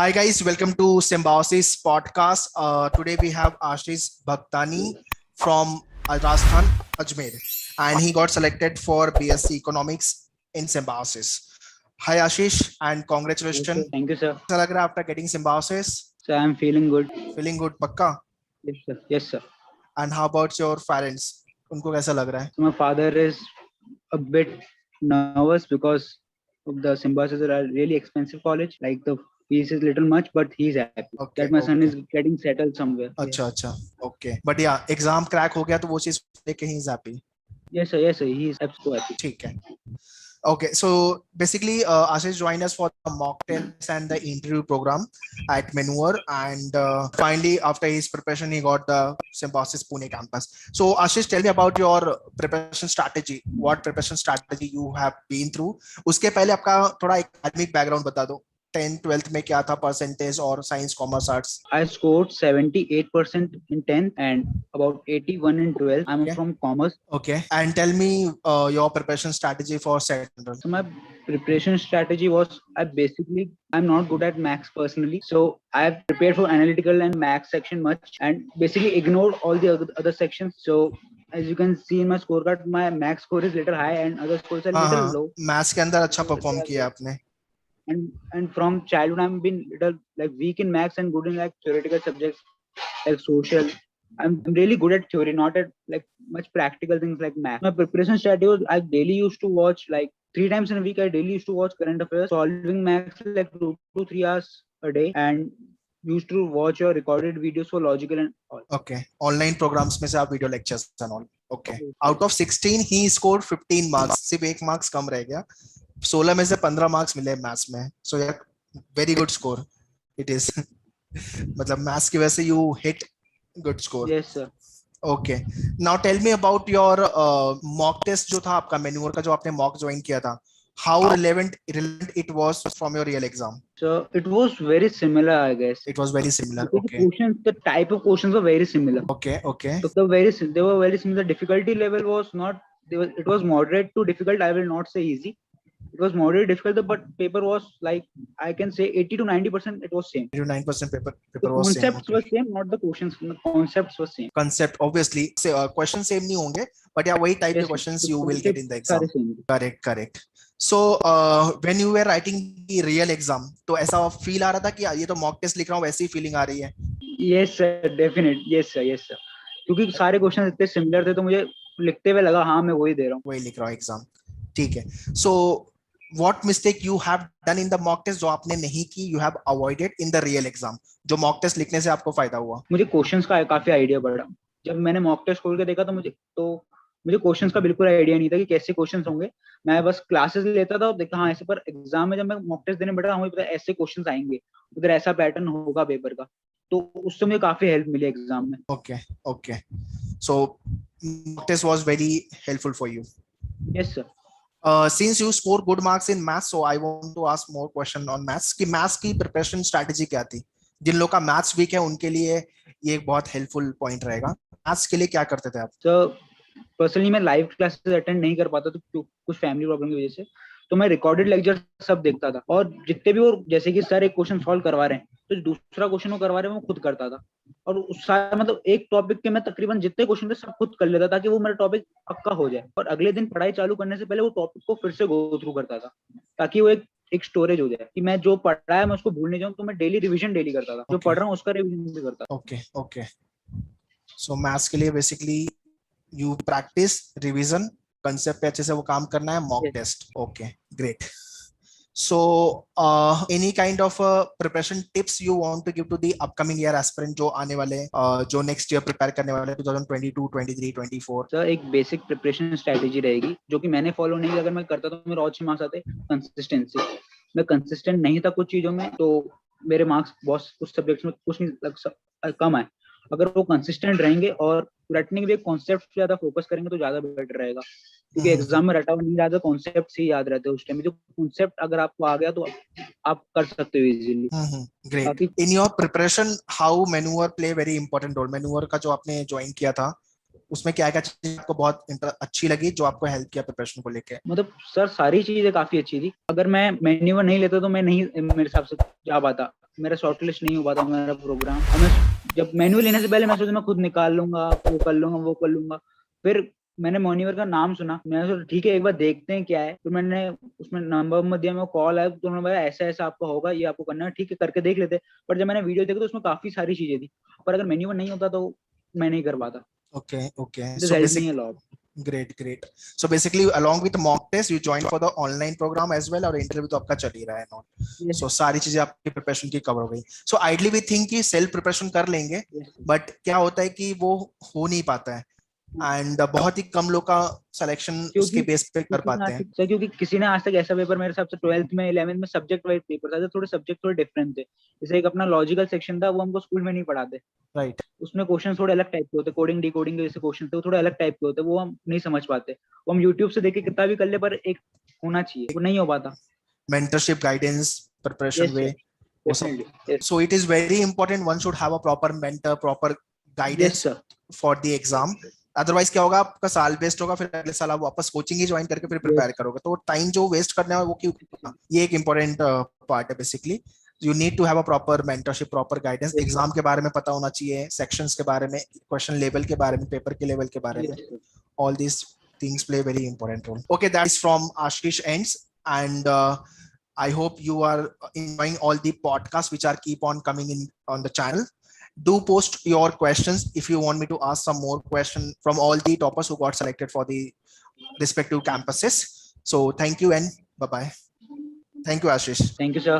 Hi guys, welcome to Symbiosis podcast. Today we have Ashish Bhaktani from Rajasthan, Ajmer, and he got selected for BSc Economics in Symbiosis. Hi Ashish, and Yes, sir. congratulations. Thank you, sir. कैसा लग रहा है after getting Symbiosis? So I'm feeling good. Feeling good, पक्का? Yes, sir. Yes, sir. And how about your parents? उनको कैसा लग रहा है? So my father is a bit nervous because of the Symbiosis are a really expensive college. Like the fees is little much, but he's happy Okay, that my son okay. is getting settled somewhere. अच्छा अच्छा, okay. But yeah, exam crack हो गया तो वो चीज लेके he is happy. Yes, sir. Yes, sir. He is absolutely happy. ठीक है. Okay, so basically, Ashish joined us for the mock test and the interview program at Manure, and finally, after his preparation, he got the Symbiosis Pune campus. So, Ashish, tell me about your preparation strategy. What preparation strategy you have been through? उसके पहले आपका थोड़ा academic background बता दो. 10th, 12th में क्या था percentage और science, commerce, arts? I scored 78% in 10th and about 81 in 12th. I'm Okay. from commerce. Okay, and tell me your preparation strategy for second. So my preparation strategy was I'm not good at maths personally, so I've prepared for analytical and maths section much and basically ignored all the other sections. So as you can see in my scorecard, my maths score is little high and other scores are little low. Maths के अंदर अच्छा perform किया आपने. And from childhood I've been little like weak in maths and good in like theoretical subjects like social. I'm really good at theory, not at like much practical things like math. My preparation strategy was I daily used to watch like 3 times in a week. I daily used to watch current affairs, solving maths like 2 to 3 hours a day, and used to watch your recorded videos for logical and all. Okay, online programs में से आप video lectures and all. Okay, out of 16 he scored 15 marks. सिर्फ एक marks कम रह गया. 16 में से 15 marks मिले maths में. So yeah, very good score. It is. मतलब maths की वजह से you hit good score. Yes, sir. Okay. Now tell me about your mock test जो था आपका Manure का जो आपने mock join किया था. How relevant it was from your real exam? So it was very similar, I guess. It was very similar. Because Okay. the type of questions were very similar. Okay. Okay. So they were very similar. The difficulty level was not. It was moderate to difficult. I will not say easy. It was moderate difficult, but paper was like I can say 80 to 90%. It was same. 80 to 9% paper The was same. concepts were same, not the questions. The concepts were same. Concept obviously say question same नहीं होंगे, but yeah वही type Yes, के questions the you will get in the exam. सारे same. Correct. So when you were writing the real exam, तो ऐसा feel आ रहा था कि ये तो mock test लिख रहा हूँ वैसी feeling आ रही है? Yes sir, definite. Yes sir. क्योंकि सारे questions इतने similar थे तो मुझे लिखते हुए लगा हाँ मैं वही दे रहा हूँ. वही लिख रहा हूँ exam. ठीक है. So what mistake you have done in the mock test जो आपने नहीं की, you have avoided in the real exam, जो mock test लिखने से आपको फायदा हुआ? मुझे क्वेश्चंस का काफी आइडिया पड़ा. जब मैंने मॉक टेस्ट खोल के देखा तो मुझे क्वेश्चंस का बिल्कुल आइडिया नहीं था कि कैसे क्वेश्चंस होंगे. मैं बस क्लासेस लेता था और देखा हाँ ऐसे, पर एग्जाम में जब मैं मॉक टेस्ट देने बैठा मुझे पता ऐसे क्वेश्चंस आएंगे, उधर ऐसा पैटर्न होगा पेपर का, तो उससे मुझे काफी हेल्प मिली एग्जाम में. Okay. So mock test was very helpful for you. Yes sir. Since you score good marks in maths, so I want to ask more question on maths. कि maths की preparation strategy क्या थी? जिन लोगों का maths weak है उनके लिए ये एक बहुत helpful point रहेगा. maths के लिए क्या करते थे आप? So personally मैं लाइव क्लासेस अटेंड नहीं कर पाता तो कुछ फैमिली प्रॉब्लम की वजह से, तो मैं रिकॉर्डेड लेक्चर सब देखता था और जितने भी वो जैसे कि सर एक क्वेश्चन सॉल्व करवा रहे हैं तो दूसरा क्वेश्चन वो करवा रहे हैं वो खुद करता था. और उस सारा मतलब एक टॉपिक के मैं तकरीबन जितने क्वेश्चन थे सब खुद कर लेता ताकि वो मेरा टॉपिक पक्का हो जाए, और अगले दिन पढ़ाई चालू करने से पहले वो टॉपिक को फिर से गो थ्रू करता था ताकि वो एक स्टोरेज हो जाए कि मैं जो पढ़ा है मैं उसको भूल नहीं जाऊं. तो मैं डेली रिवीजन डेली करता था. जो पढ़ रहा हूँ उसका रिवीजन भी करता था. Okay. So maths के लिए basically you practice revision, concept पे अच्छे से वो काम करना है, mock test. Okay, great. So any kind of preparation tips you want to give to the upcoming year aspirant जो आने वाले जो next year prepare करने वाले 2022, 23, 24? सर एक बेसिक प्रिपरेशन स्ट्रेटेजी रहेगी जो कि मैंने फॉलो नहीं की. अगर मैं करता तो मेरे और अच्छे मार्क्स आते. कंसिस्टेंसी. मैं कंसिस्टेंट नहीं था कुछ चीजों में तो मेरे मार्क्स बहुत कुछ सब्जेक्ट्स में कुछ नहीं कम आए. अगर वो कंसिस्टेंट रहेंगे और रटने के लिए कॉन्सेप्ट पे ज्यादा फोकस करेंगे तो ज्यादा बेटर रहेगा, क्योंकि एग्जाम में रटा हुआ नहीं ज्यादा कॉन्सेप्ट ही याद रहते हैं उस टाइम में. जो कॉन्सेप्ट अगर आपको आ गया तो आप कर सकते हो easily. Great. In your preparation, how Manure play very important role? Manure का जो आपने ज्वाइन किया था उसमें क्या क्या चीज आपको बहुत अच्छी लगी जो आपको हेल्प किया प्रिपरेशन को लेके? मतलब सर सारी चीजें काफी अच्छी थी. अगर मैं मैन्यूअर नहीं लेता तो मैं नहीं मेरे हिसाब से जा पाता. मेरा शॉर्ट लिस्ट नहीं हो पाता मेरा प्रोग्राम, और मैं जब मैनुअल लेने से पहले मैं सोचा मैं खुद निकाल लूंगा, वो कर लूंगा। फिर मैंने मोनिवर का नाम सुना, मैंने सोचा ठीक है एक बार देखते हैं क्या है। तो मैंने उसमें नंबर दिया, मेरे को कॉल आया, तो उन्होंने बताया ऐसा ऐसा आपका होगा, ये आपको करना है, ठीक है करके देख लेते। पर जब मैंने वीडियो देखा तो उसमें काफी सारी चीजें थी, पर अगर मेन्यू नहीं होता तो मैं नहीं कर पाता। Okay. This So helped me basically, a lot. great. So basically, along with the mock test, you joined for the online program as well, और इंटरव्यू तो आपका चल ही रहा है ना। Yes, So सारी चीजें आपकी प्रिपरेशन की कवर हो गई। So ideally we think कि सेल्फ प्रिपरेशन कर लेंगे, yes. बट क्या होता है कि वो हो नहीं पाता है, एंड बहुत ही कम लोग का सिलेक्शन उसके बेस पे कर पाते हैं। सर क्योंकि किसी ने आज तक ऐसा पेपर, मेरे हिसाब से 12th में 11th में सब्जेक्ट वाइज पेपर था, थोड़े सब्जेक्ट थोड़े डिफरेंट थे। जैसे एक अपना लॉजिकल सेक्शन था, वो हमको स्कूल में नहीं पढ़ाते। राइट। उसमें क्वेश्चन थोड़े अलग टाइप के होते, कोडिंग डिकोडिंग के जैसे क्वेश्चन थे, वो थोड़े अलग टाइप के होते, वो हम नहीं समझ पाते। वो हम यूट्यूब से देख के कितना भी कर ले, पर एक होना चाहिए, वो नहीं हो पाता। मेंटरशिप, गाइडेंस, प्रिपरेशन वे, वो सब। Definitely. So it is very important, one should have a proper mentor, proper guidance Yes, sir. for the exam. Otherwise क्या होगा, आपका साल वेस्ट होगा, फिर अगले साल आप वापस कोचिंग ही ज्वाइन करके फिर प्रिपेयर करोगे, तो टाइम जो वेस्ट करना है वो क्यों करना? ये एक इंपॉर्टेंट पार्ट है। Basically you need to have a proper mentorship, proper guidance, exam के बारे में पता होना चाहिए, सेक्शंस के बारे में, क्वेश्चन लेवल के बारे में, पेपर के लेवल के बारे में। All this things play very important role. Okay, that is from Ashish ends, and I hope you are enjoying all the podcasts which are keep on coming in on the channel. Do post your questions if you want me to ask some more questions from all the toppers who got selected for the respective campuses. So thank you and bye bye. Thank you, Ashish. Thank you, sir.